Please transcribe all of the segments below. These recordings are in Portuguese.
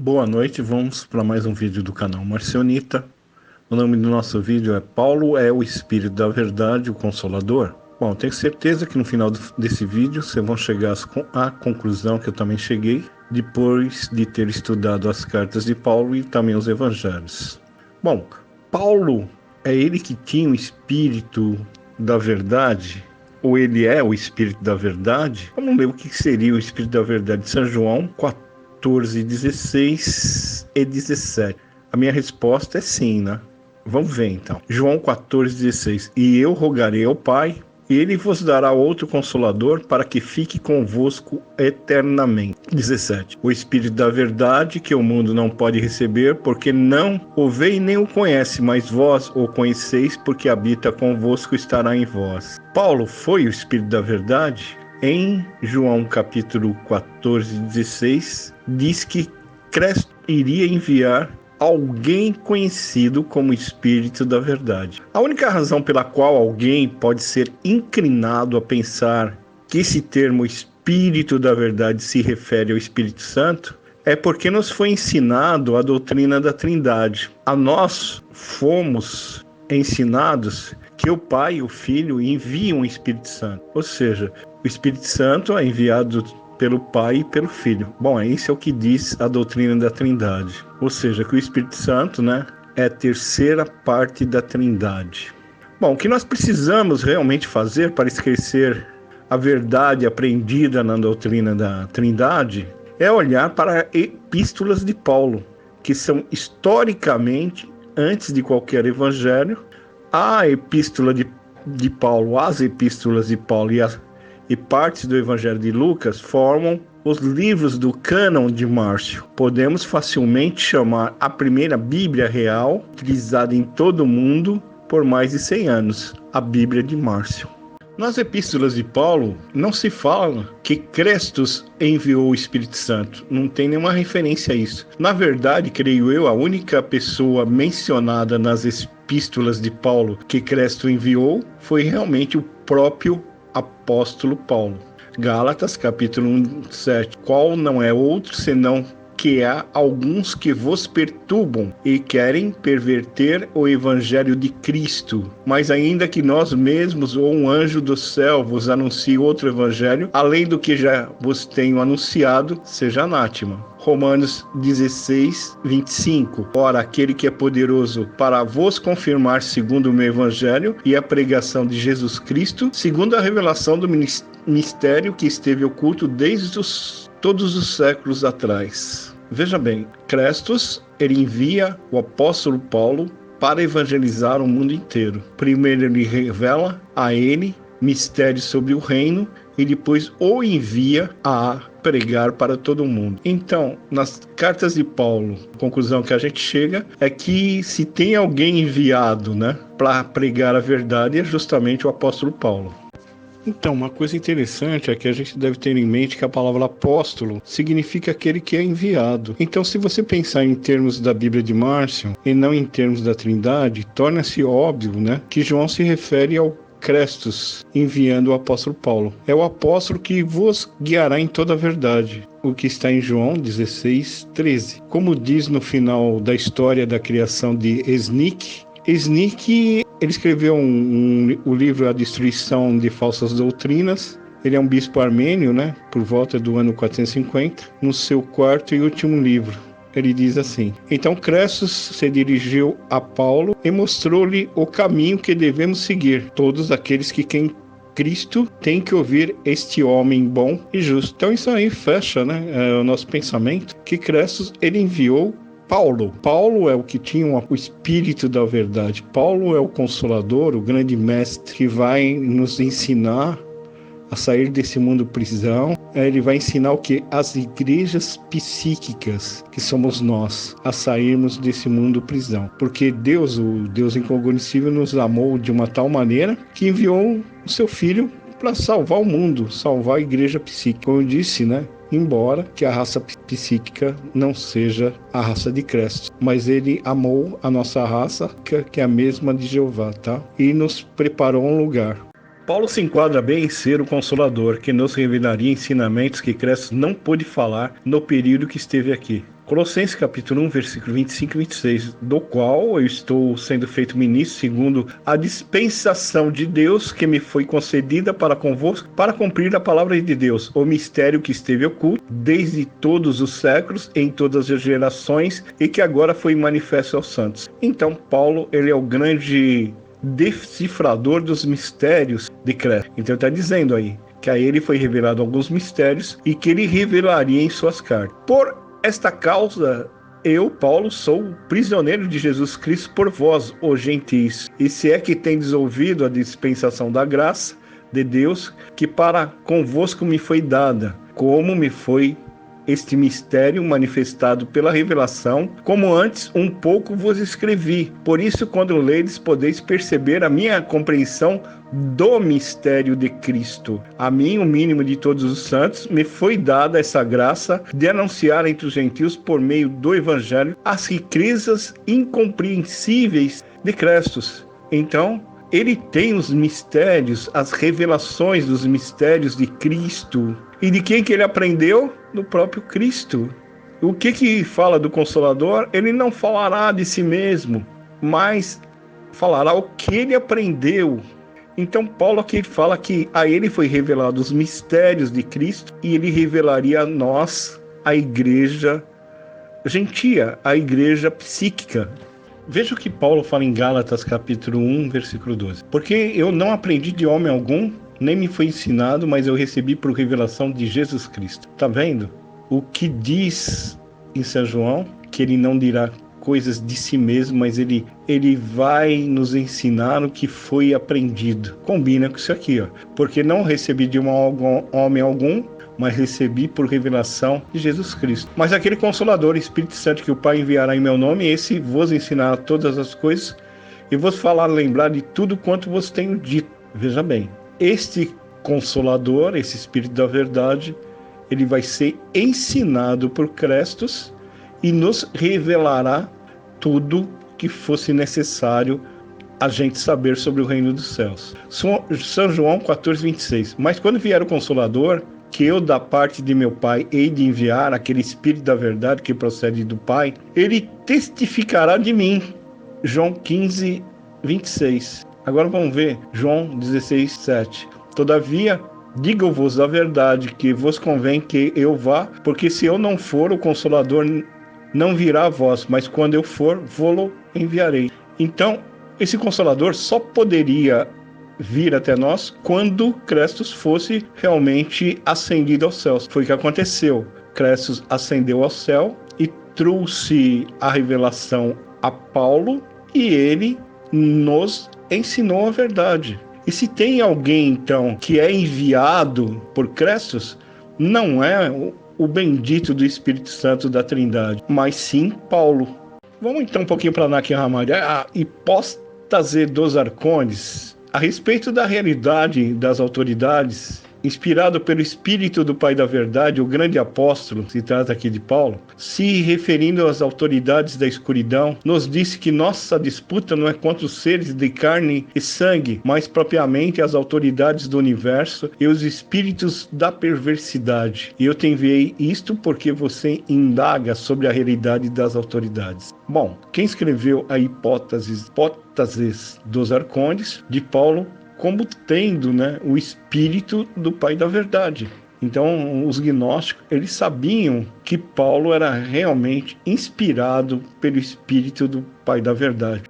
Boa noite, vamos para mais um vídeo do canal Marcionita. O nome do nosso vídeo é Paulo é o Espírito da Verdade, o Consolador? Bom, tenho certeza que no final desse vídeo vocês vão chegar à conclusão que eu também cheguei, depois de ter estudado as cartas de Paulo e também os evangelhos. Bom, Paulo é ele que tinha o Espírito da Verdade? Ou ele é o Espírito da Verdade? Vamos ler o que seria o Espírito da Verdade de São João 14, 16 e 17. A minha resposta é sim, né? Vamos ver então. João 14, 16. E eu rogarei ao Pai, e ele vos dará outro Consolador para que fique convosco eternamente. 17. O Espírito da Verdade, que o mundo não pode receber, porque não o vê e nem o conhece, mas vós o conheceis, porque habita convosco e estará em vós. Paulo foi o Espírito da Verdade? Em João capítulo 14, 16, diz que Cristo iria enviar alguém conhecido como Espírito da Verdade. A única razão pela qual alguém pode ser inclinado a pensar que esse termo Espírito da Verdade se refere ao Espírito Santo é porque nos foi ensinado a doutrina da Trindade. A nós fomos ensinados que o Pai e o Filho enviam o Espírito Santo. Ou seja, o Espírito Santo é enviado pelo Pai e pelo Filho. Bom, isso é o que diz a doutrina da Trindade. Ou seja, que o Espírito Santo, é a terceira parte da Trindade. Bom, o que nós precisamos realmente fazer para esquecer a verdade aprendida na doutrina da Trindade é olhar para epístolas de Paulo, que são historicamente, antes de qualquer evangelho, a epístola de Paulo, as epístolas de Paulo e partes do Evangelho de Lucas formam os livros do cânon de Márcio. Podemos facilmente chamar a primeira Bíblia real, utilizada em todo o mundo por mais de 100 anos, a Bíblia de Márcio. Nas epístolas de Paulo, não se fala que Cristo enviou o Espírito Santo. Não tem nenhuma referência a isso. Na verdade, creio eu, a única pessoa mencionada nas epístolas de Paulo que Cristo enviou foi realmente o próprio apóstolo Paulo. Gálatas, capítulo 1, 7. Qual não é outro senão que há alguns que vos perturbam e querem perverter o evangelho de Cristo. Mas ainda que nós mesmos ou um anjo do céu vos anuncie outro evangelho, além do que já vos tenho anunciado, seja anátema. Romanos 16, 25. Ora, aquele que é poderoso para vos confirmar segundo o meu evangelho e a pregação de Jesus Cristo, segundo a revelação do mistério que esteve oculto desde todos os séculos atrás. Veja bem, Cristo, ele envia o apóstolo Paulo para evangelizar o mundo inteiro. Primeiro ele revela a ele mistérios sobre o reino e depois o envia a pregar para todo mundo. Então, nas cartas de Paulo, a conclusão que a gente chega é que se tem alguém enviado, para pregar a verdade é justamente o apóstolo Paulo. Então, uma coisa interessante é que a gente deve ter em mente que a palavra apóstolo significa aquele que é enviado. Então, se você pensar em termos da Bíblia de Márcio e não em termos da Trindade, torna-se óbvio, que João se refere ao Cristo enviando o apóstolo Paulo. É o apóstolo que vos guiará em toda a verdade. O que está em João 16, 13. Como diz no final da história da criação de Sneak, ele escreveu o livro A Destruição de Falsas Doutrinas. Ele é um bispo armênio, por volta do ano 450, no seu quarto e último livro. Ele diz assim: então Cristo se dirigiu a Paulo e mostrou-lhe o caminho que devemos seguir. Todos aqueles que quem Cristo tem que ouvir este homem bom e justo. Então isso aí fecha, o nosso pensamento, que Cristo ele enviou Paulo. Paulo é o que tinha o Espírito da Verdade. Paulo é o Consolador, o grande mestre, que vai nos ensinar a sair desse mundo prisão. Ele vai ensinar o que? As igrejas psíquicas, que somos nós, a sairmos desse mundo prisão. Porque Deus, o Deus incognoscível, nos amou de uma tal maneira que enviou o seu Filho para salvar o mundo, salvar a igreja psíquica. Como eu disse, embora que a raça psíquica não seja a raça de Cristo, mas ele amou a nossa raça, que é a mesma de Jeová, e nos preparou um lugar. Paulo se enquadra bem em ser o Consolador, que nos revelaria ensinamentos que Crestos não pôde falar no período que esteve aqui. Colossenses capítulo 1, versículo 25 e 26, do qual eu estou sendo feito ministro segundo a dispensação de Deus que me foi concedida para convosco, para cumprir a palavra de Deus, o mistério que esteve oculto desde todos os séculos, em todas as gerações, e que agora foi manifesto aos santos. Então, Paulo, ele é o grande decifrador dos mistérios de Cristo. Então, está dizendo aí que a ele foi revelado alguns mistérios e que ele revelaria em suas cartas. Por esta causa, eu, Paulo, sou prisioneiro de Jesus Cristo por vós, os gentis. E se é que tendes ouvido a dispensação da graça de Deus, que para convosco me foi dada, como me foi este mistério manifestado pela revelação, como antes um pouco vos escrevi. Por isso, quando ledes, podeis perceber a minha compreensão do mistério de Cristo. A mim, o mínimo de todos os santos, me foi dada essa graça de anunciar entre os gentios, por meio do Evangelho, as riquezas incompreensíveis de Cristo. Então, ele tem os mistérios, as revelações dos mistérios de Cristo. E de quem que ele aprendeu? Do próprio Cristo. O que fala do Consolador? Ele não falará de si mesmo, mas falará o que ele aprendeu. Então Paulo aqui fala que a ele foi revelado os mistérios de Cristo e ele revelaria a nós, a igreja gentia, a igreja psíquica. Veja o que Paulo fala em Gálatas capítulo 1, versículo 12. Porque eu não aprendi de homem algum, nem me foi ensinado, mas eu recebi por revelação de Jesus Cristo. Tá vendo? O que diz em São João, que ele não dirá coisas de si mesmo, mas ele vai nos ensinar o que foi aprendido. Combina com isso aqui, ó. Porque não recebi de homem algum, mas recebi por revelação de Jesus Cristo. Mas aquele Consolador, Espírito Santo, que o Pai enviará em meu nome, esse vos ensinará todas as coisas e vos falar, lembrar de tudo quanto vos tenho dito. Veja bem, este Consolador, esse Espírito da verdade, ele vai ser ensinado por Crestos e nos revelará tudo que fosse necessário a gente saber sobre o reino dos céus. São João 14, 26. Mas quando vier o Consolador, que eu da parte de meu Pai hei de enviar, aquele Espírito da verdade que procede do Pai, ele testificará de mim. João 15, 26. Agora vamos ver João 16, 7. Todavia, digo-vos a verdade, que vos convém que eu vá, porque se eu não for, o Consolador não virá a vós, mas quando eu for, vô-lo enviarei. Então, esse Consolador só poderia vir até nós quando Crestos fosse realmente ascendido aos céus. Foi o que aconteceu. Crestos ascendeu ao céu e trouxe a revelação a Paulo e ele nos ensinou a verdade. E se tem alguém, então, que é enviado por Crestos, não é o bendito do Espírito Santo da Trindade, mas sim Paulo. Vamos então um pouquinho para Naki Hammadi, a hipóstase dos arcones. A respeito da realidade das autoridades, inspirado pelo Espírito do Pai da Verdade, o grande apóstolo, se trata aqui de Paulo, se referindo às autoridades da escuridão, nos disse que nossa disputa não é contra os seres de carne e sangue, mas propriamente as autoridades do universo e os espíritos da perversidade. E eu te enviei isto porque você indaga sobre a realidade das autoridades. Bom, quem escreveu a hipóteses dos arcontes de Paulo como tendo, o Espírito do Pai da Verdade. Então, os gnósticos, eles sabiam que Paulo era realmente inspirado pelo Espírito do Pai da Verdade.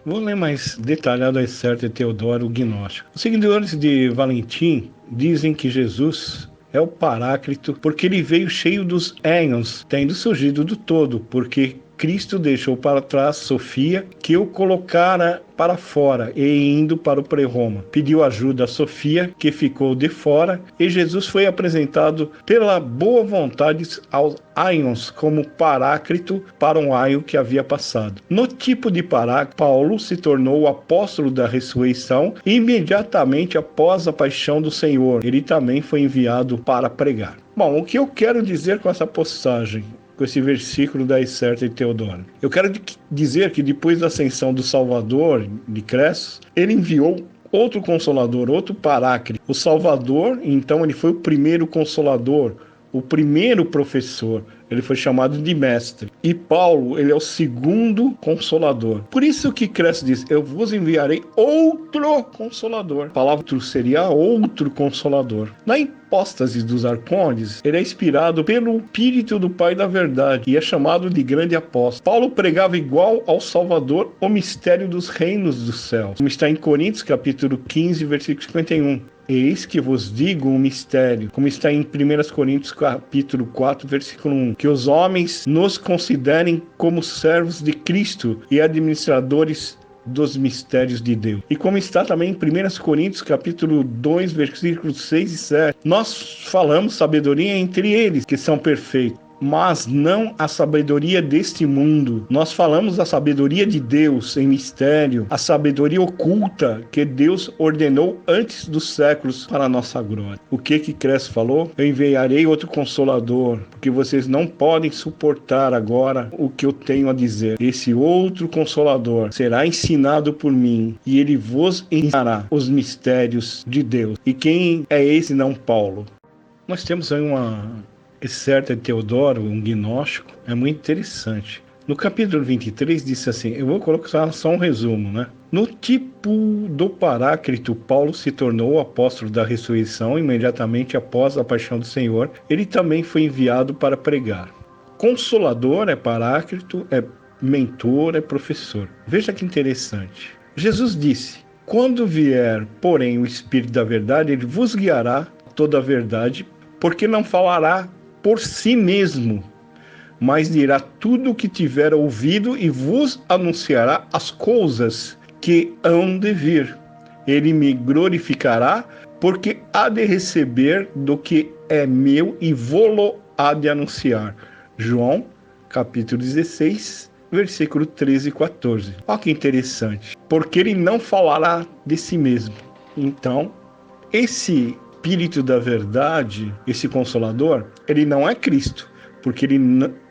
Vou ler mais detalhado a Certo e Teodoro, o gnóstico. Os seguidores de Valentim dizem que Jesus é o Paráclito porque ele veio cheio dos éons, tendo surgido do todo, porque Cristo deixou para trás Sofia, que o colocara para fora, e indo para o pré-Roma. Pediu ajuda a Sofia, que ficou de fora, e Jesus foi apresentado pela boa vontade aos aions como Paráclito para um aio que havia passado. No tipo de Paráclito, Paulo se tornou o apóstolo da ressurreição e imediatamente após a paixão do Senhor, ele também foi enviado para pregar. Bom, o que eu quero dizer com essa postagem? Com esse versículo da Certa e Teodoro. Eu quero dizer que depois da ascensão do Salvador, de Crestos, ele enviou outro Consolador, outro Paráclito, o Salvador. Então ele foi o primeiro Consolador, o primeiro professor. Ele foi chamado de mestre. E Paulo, ele é o segundo Consolador. Por isso que Cresto diz, eu vos enviarei outro Consolador. A palavra outro seria outro Consolador. Na hipóstase dos arcontes, ele é inspirado pelo Espírito do Pai da Verdade e é chamado de grande apóstolo. Paulo pregava igual ao Salvador o mistério dos reinos dos céus. Como está em Coríntios, capítulo 15, versículo 51. Eis que vos digo um mistério, como está em 1 Coríntios capítulo 4, versículo 1, que os homens nos considerem como servos de Cristo e administradores dos mistérios de Deus. E como está também em 1 Coríntios capítulo 2, versículos 6 e 7, nós falamos sabedoria entre eles, que são perfeitos, mas não a sabedoria deste mundo. Nós falamos da sabedoria de Deus em mistério, a sabedoria oculta que Deus ordenou antes dos séculos para a nossa glória. O que Cresto falou? Eu enviarei outro Consolador, porque vocês não podem suportar agora o que eu tenho a dizer. Esse outro Consolador será ensinado por mim e ele vos ensinará os mistérios de Deus. E quem é esse não Paulo? Nós temos aí certo de Teodoro, um gnóstico, é muito interessante. No capítulo 23 disse assim, eu vou colocar só um resumo, né? No tipo do Paráclito, Paulo se tornou o apóstolo da ressurreição imediatamente após a paixão do Senhor. Ele também foi enviado para pregar. Consolador é Paráclito, é mentor, é professor. Veja que interessante. Jesus disse, quando vier, porém, o Espírito da verdade, ele vos guiará toda a verdade, porque não falará por si mesmo, mas dirá tudo o que tiver ouvido e vos anunciará as coisas que hão de vir. Ele me glorificará, porque há de receber do que é meu e vô-lo há de anunciar. João, capítulo 16, versículo 13 e 14. Olha que interessante. Porque ele não falará de si mesmo. Então, esse Espírito da Verdade, esse Consolador, ele não é Cristo, porque ele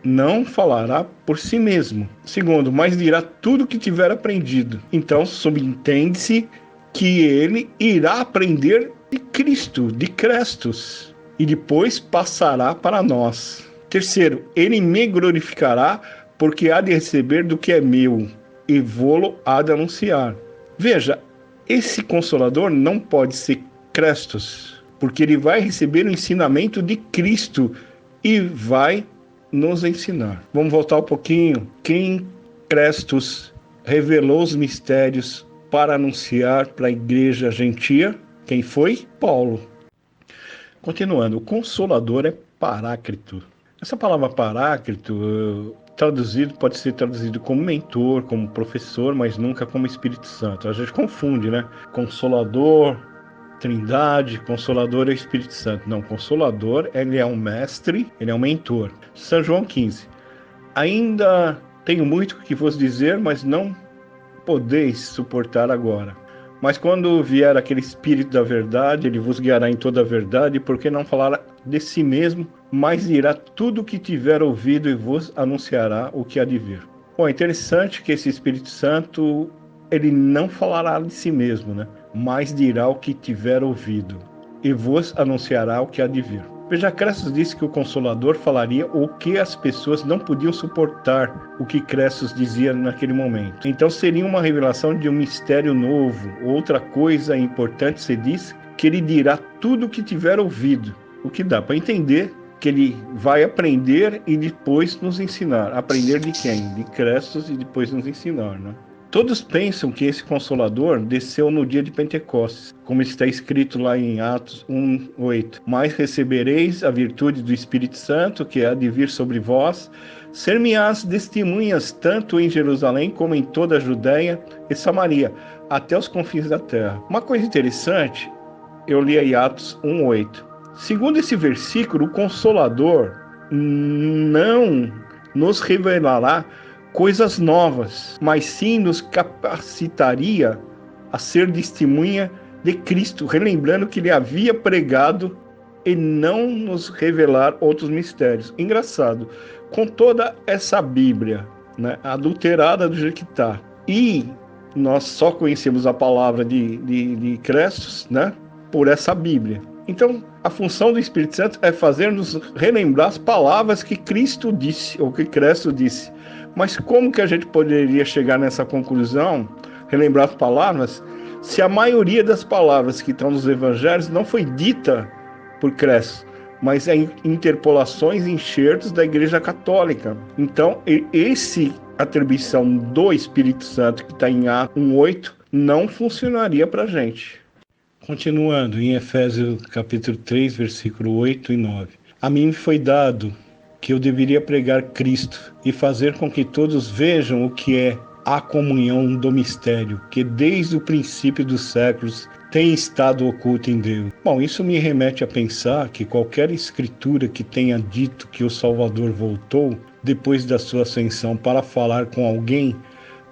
não falará por si mesmo. Segundo, mas dirá tudo o que tiver aprendido. Então, subentende-se que ele irá aprender de Cristo, de Crestos, e depois passará para nós. Terceiro, ele me glorificará, porque há de receber do que é meu, e vô-lo há de anunciar. Veja, esse Consolador não pode ser Crestos, porque ele vai receber o ensinamento de Cristo e vai nos ensinar. Vamos voltar um pouquinho. Quem Crestos revelou os mistérios para anunciar para a igreja gentia? Quem foi? Paulo. Continuando, o Consolador é Paráclito. Essa palavra Paráclito, pode ser traduzido como mentor, como professor, mas nunca como Espírito Santo. A gente confunde, né? Consolador, Trindade, Consolador é o Espírito Santo. Não, Consolador, ele é um mestre, ele é um mentor. São João 15. Ainda tenho muito que vos dizer, mas não podeis suportar agora. Mas quando vier aquele Espírito da verdade, ele vos guiará em toda a verdade, porque não falará de si mesmo, mas dirá tudo o que tiver ouvido e vos anunciará o que há de vir. Bom, é interessante que esse Espírito Santo, ele não falará de si mesmo, né? Mas dirá o que tiver ouvido, e vos anunciará o que há de vir. Veja, Crestos disse que o Consolador falaria o que as pessoas não podiam suportar, o que Crestos dizia naquele momento. Então seria uma revelação de um mistério novo. Outra coisa importante, se diz, que ele dirá tudo o que tiver ouvido, o que dá para entender que ele vai aprender e depois nos ensinar. Aprender de quem? De Crestos e depois nos ensinar, né? Todos pensam que esse Consolador desceu no dia de Pentecostes, como está escrito lá em Atos 1:8. Mas recebereis a virtude do Espírito Santo, que há de vir sobre vós, ser-me-ás testemunhas tanto em Jerusalém como em toda a Judéia e Samaria, até os confins da terra. Uma coisa interessante, eu li aí Atos 1:8. Segundo esse versículo, o Consolador não nos revelará coisas novas, mas sim nos capacitaria a ser testemunha de Cristo, relembrando que ele havia pregado e não nos revelar outros mistérios. Engraçado, com toda essa Bíblia, né, adulterada do jeito que está, e nós só conhecemos a palavra de Crestos, né, por essa Bíblia. Então, a função do Espírito Santo é fazer-nos relembrar as palavras que Cristo disse, ou que Cresto disse. Mas como que a gente poderia chegar nessa conclusão, relembrar as palavras, se a maioria das palavras que estão nos evangelhos não foi dita por Cresto, mas é interpolações, enxertos da Igreja Católica? Então, esse atribuição do Espírito Santo, que está em Atos 1:8, não funcionaria para a gente. Continuando, em Efésios capítulo 3, versículo 8 e 9. A mim me foi dado que eu deveria pregar Cristo e fazer com que todos vejam o que é a comunhão do mistério, que desde o princípio dos séculos tem estado oculto em Deus. Bom, isso me remete a pensar que qualquer escritura que tenha dito que o Salvador voltou depois da sua ascensão para falar com alguém,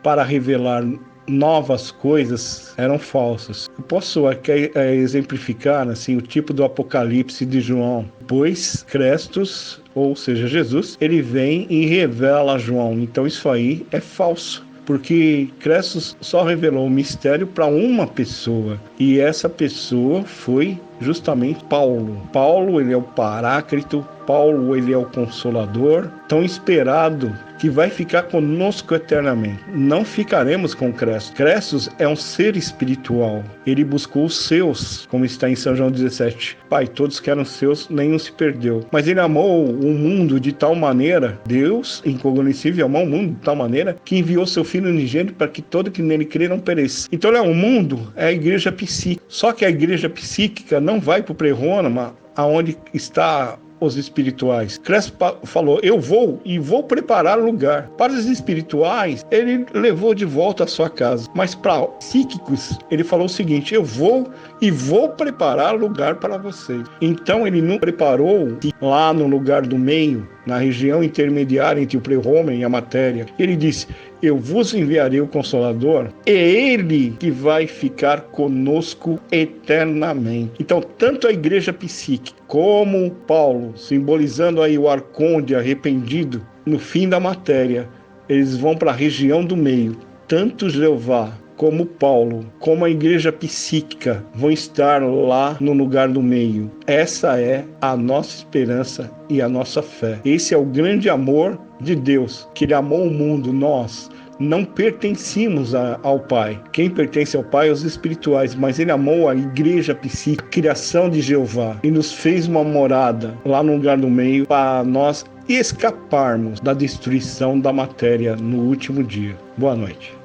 para revelar novas coisas, eram falsas. Eu posso aqui exemplificar assim o tipo do Apocalipse de João, pois Crestos, ou seja, Jesus, ele vem e revela a João. Então isso aí é falso, porque Crestos só revelou o mistério para uma pessoa, e essa pessoa foi justamente Paulo. Paulo, ele é o Paráclito, Paulo, ele é o Consolador, tão esperado, que vai ficar conosco eternamente. Não ficaremos com Crestos. Crestos é um ser espiritual. Ele buscou os seus, como está em São João 17. Pai, todos que eram seus, nenhum se perdeu. Mas ele amou o mundo de tal maneira, Deus, incognoscível, amou o mundo de tal maneira, que enviou seu Filho unigênito para que todo que nele crê não pereça. Então, o mundo é a igreja psíquica. Só que a igreja psíquica não vai para o pré-Roma, aonde está os espirituais. Crespo falou, eu vou preparar lugar. Para os espirituais, ele levou de volta a sua casa. Mas para psíquicos, ele falou o seguinte, eu vou preparar lugar para vocês. Então ele não preparou lá no lugar do meio, na região intermediária entre o pré-Roma e a matéria. Ele disse, eu vos enviarei o Consolador, é ele que vai ficar conosco eternamente. Então, tanto a igreja psíquica como Paulo, simbolizando aí o arconde arrependido, no fim da matéria, eles vão para a região do meio. Tanto Jeová como Paulo, como a igreja psíquica, vão estar lá no lugar do meio. Essa é a nossa esperança e a nossa fé. Esse é o grande amor de Deus, que ele amou o mundo. Nós não pertencíamos ao Pai. Quem pertence ao Pai é os espirituais, mas ele amou a igreja psíquica, a criação de Jeová, e nos fez uma morada lá no lugar do meio para nós escaparmos da destruição da matéria no último dia. Boa noite.